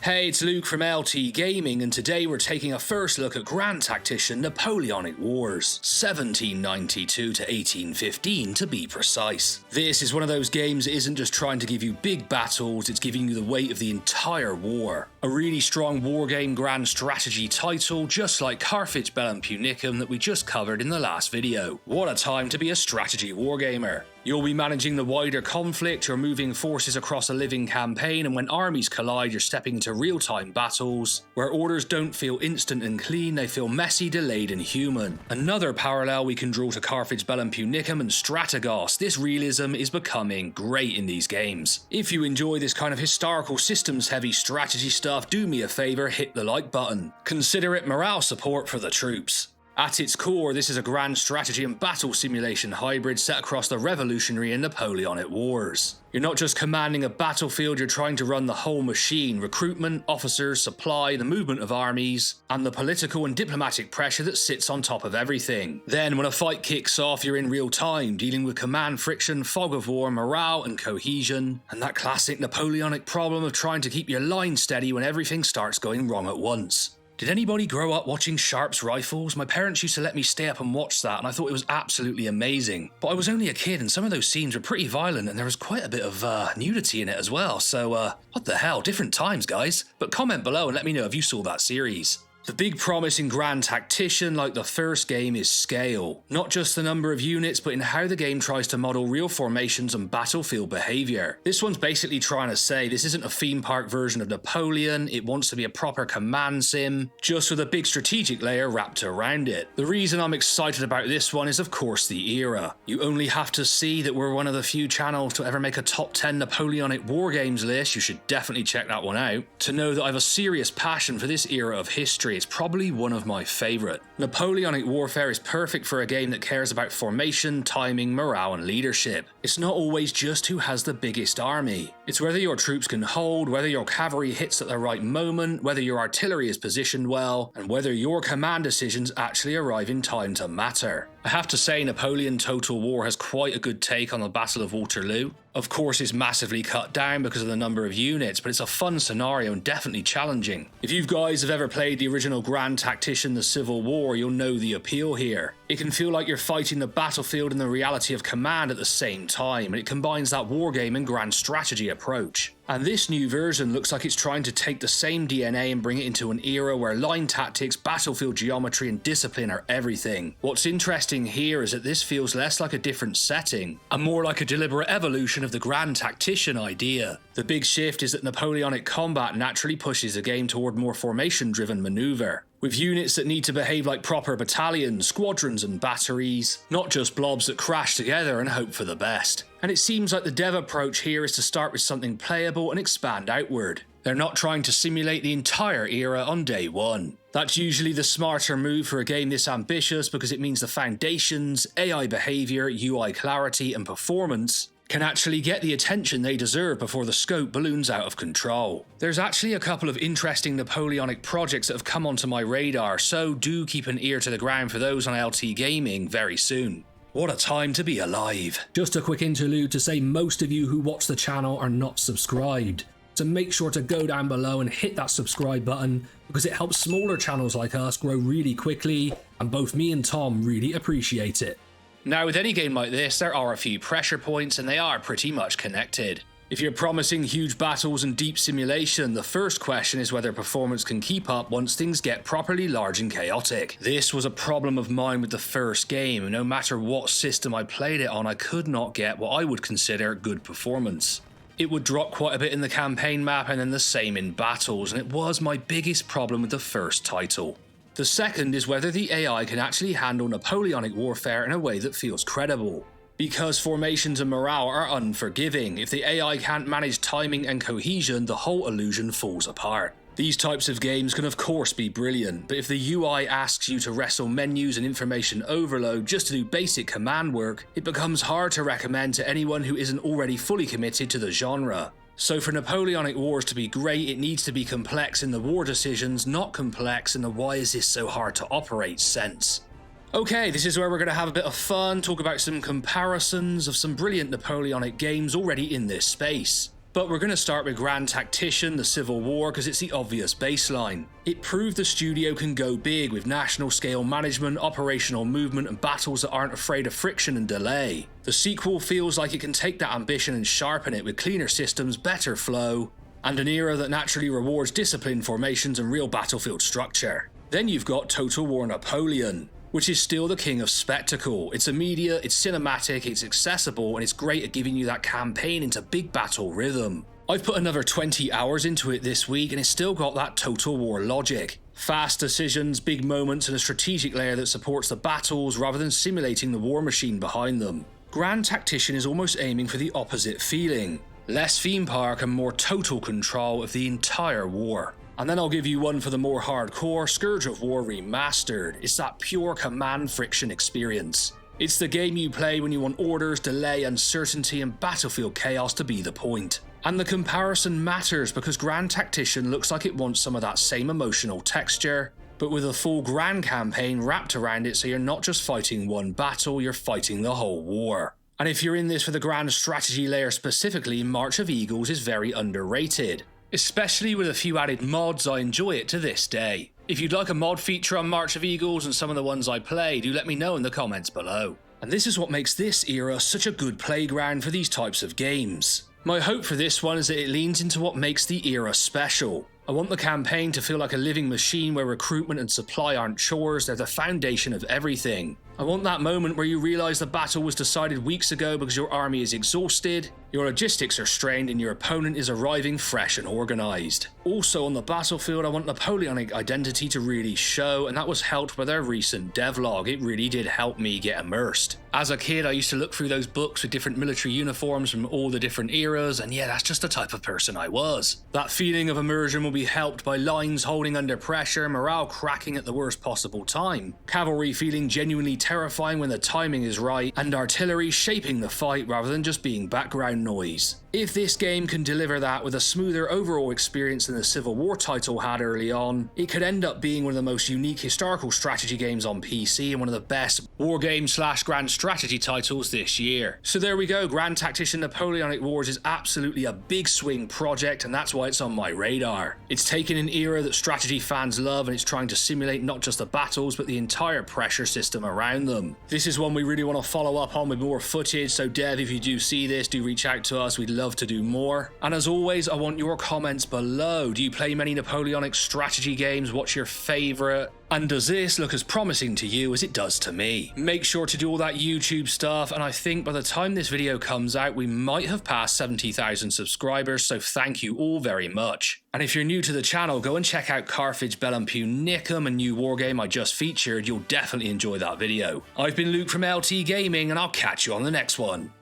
Hey, it's Luke from LT Gaming, and today we're taking a first look at Grand Tactician Napoleonic Wars, 1792 to 1815 to be precise. This is one of those games that isn't just trying to give you big battles, it's giving you the weight of the entire war. A really strong wargame grand strategy title, just like Carthage Bellum Punicum that we just covered in the last video. What a time to be a strategy wargamer. You'll be managing the wider conflict, you're moving forces across a living campaign, and when armies collide, you're stepping into real-time battles, where orders don't feel instant and clean, they feel messy, delayed, and human. Another parallel we can draw to Carthage Bellum Punicum and Strategos. This realism is becoming great in these games. If you enjoy this kind of historical systems-heavy strategy stuff, do me a favour, hit the like button. Consider it morale support for the troops. At its core, this is a grand strategy and battle simulation hybrid set across the Revolutionary and Napoleonic Wars. You're not just commanding a battlefield, you're trying to run the whole machine: recruitment, officers, supply, the movement of armies, and the political and diplomatic pressure that sits on top of everything. Then, when a fight kicks off, you're in real time, dealing with command friction, fog of war, morale, and cohesion, and that classic Napoleonic problem of trying to keep your line steady when everything starts going wrong at once. Did anybody grow up watching Sharp's Rifles? My parents used to let me stay up and watch that, and I thought it was absolutely amazing. But I was only a kid, and some of those scenes were pretty violent, and there was quite a bit of nudity in it as well, so what the hell, different times, guys. But comment below and let me know if you saw that series. The big promise in Grand Tactician, like the first game, is scale. Not just the number of units, but in how the game tries to model real formations and battlefield behaviour. This one's basically trying to say this isn't a theme park version of Napoleon, it wants to be a proper command sim, just with a big strategic layer wrapped around it. The reason I'm excited about this one is of course the era. You only have to see that we're one of the few channels to ever make a top 10 Napoleonic Wargames list, you should definitely check that one out, to know that I have a serious passion for this era of history. It's probably one of my favourite. Napoleonic Warfare is perfect for a game that cares about formation, timing, morale, and leadership. It's not always just who has the biggest army. It's whether your troops can hold, whether your cavalry hits at the right moment, whether your artillery is positioned well, and whether your command decisions actually arrive in time to matter. I have to say, Napoleon Total War has quite a good take on the Battle of Waterloo. Of course, it's massively cut down because of the number of units, but it's a fun scenario and definitely challenging. If you guys have ever played the original Grand Tactician, the Civil War, you'll know the appeal here. It can feel like you're fighting the battlefield and the reality of command at the same time, and it combines that wargame and grand strategy approach. And this new version looks like it's trying to take the same DNA and bring it into an era where line tactics, battlefield geometry, and discipline are everything. What's interesting here is that this feels less like a different setting, and more like a deliberate evolution of the Grand Tactician idea. The big shift is that Napoleonic combat naturally pushes the game toward more formation-driven maneuver, with units that need to behave like proper battalions, squadrons, and batteries, not just blobs that crash together and hope for the best. And it seems like the dev approach here is to start with something playable and expand outward. They're not trying to simulate the entire era on day one. That's usually the smarter move for a game this ambitious because it means the foundations, AI behaviour, UI clarity, and performance can actually get the attention they deserve before the scope balloons out of control. There's actually a couple of interesting Napoleonic projects that have come onto my radar, so do keep an ear to the ground for those on LT Gaming very soon. What a time to be alive. Just a quick interlude to say most of you who watch the channel are not subscribed, so make sure to go down below and hit that subscribe button because it helps smaller channels like us grow really quickly, and both me and Tom really appreciate it. Now, with any game like this, there are a few pressure points and they are pretty much connected. If you're promising huge battles and deep simulation, the first question is whether performance can keep up once things get properly large and chaotic. This was a problem of mine with the first game, and no matter what system I played it on, I could not get what I would consider good performance. It would drop quite a bit in the campaign map and then the same in battles, and it was my biggest problem with the first title. The second is whether the AI can actually handle Napoleonic warfare in a way that feels credible. Because formations and morale are unforgiving, if the AI can't manage timing and cohesion, the whole illusion falls apart. These types of games can of course be brilliant, but if the UI asks you to wrestle menus and information overload just to do basic command work, it becomes hard to recommend to anyone who isn't already fully committed to the genre. So for Napoleonic Wars to be great, it needs to be complex in the war decisions, not complex in the why is this so hard to operate sense. Okay, this is where we're going to have a bit of fun, talk about some comparisons of some brilliant Napoleonic games already in this space. But we're going to start with Grand Tactician, the Civil War, because it's the obvious baseline. It proved the studio can go big with national scale management, operational movement, and battles that aren't afraid of friction and delay. The sequel feels like it can take that ambition and sharpen it with cleaner systems, better flow, and an era that naturally rewards disciplined formations and real battlefield structure. Then you've got Total War Napoleon, which is still the king of spectacle. It's immediate, it's cinematic, it's accessible, and it's great at giving you that campaign into big battle rhythm. I've put another 20 hours into it this week and it's still got that Total War logic. Fast decisions, big moments, and a strategic layer that supports the battles rather than simulating the war machine behind them. Grand Tactician is almost aiming for the opposite feeling. Less theme park and more total control of the entire war. And then I'll give you one for the more hardcore, Scourge of War Remastered. It's that pure command friction experience. It's the game you play when you want orders, delay, uncertainty, and battlefield chaos to be the point. And the comparison matters because Grand Tactician looks like it wants some of that same emotional texture, but with a full Grand campaign wrapped around it so you're not just fighting one battle, you're fighting the whole war. And if you're in this for the Grand strategy layer specifically, March of Eagles is very underrated. Especially with a few added mods, I enjoy it to this day. If you'd like a mod feature on March of Eagles and some of the ones I play, do let me know in the comments below. And this is what makes this era such a good playground for these types of games. My hope for this one is that it leans into what makes the era special. I want the campaign to feel like a living machine where recruitment and supply aren't chores, they're the foundation of everything. I want that moment where you realise the battle was decided weeks ago because your army is exhausted, your logistics are strained, and your opponent is arriving fresh and organised. Also on the battlefield, I want Napoleonic identity to really show, and that was helped by their recent devlog. It really did help me get immersed. As a kid, I used to look through those books with different military uniforms from all the different eras, and yeah, that's just the type of person I was. That feeling of immersion will be helped by lines holding under pressure, morale cracking at the worst possible time, cavalry feeling genuinely terrifying when the timing is right, and artillery shaping the fight rather than just being background noise. If this game can deliver that with a smoother overall experience than the Civil War title had early on, it could end up being one of the most unique historical strategy games on PC and one of the best wargame / grand strategy titles this year. So there we go, Grand Tactician Napoleonic Wars is absolutely a big swing project, and that's why it's on my radar. It's taken an era that strategy fans love and it's trying to simulate not just the battles but the entire pressure system around them. This is one we really want to follow up on with more footage, so Dev, if you do see this, do reach out to us, we'd love to do more. And as always, I want your comments below. Do you play many Napoleonic strategy games? What's your favourite? And does this look as promising to you as it does to me? Make sure to do all that YouTube stuff, and I think by the time this video comes out, we might have passed 70,000 subscribers, so thank you all very much. And if you're new to the channel, go and check out Carthage, Bellum Punicum, a new wargame I just featured. You'll definitely enjoy that video. I've been Luke from LT Gaming, and I'll catch you on the next one.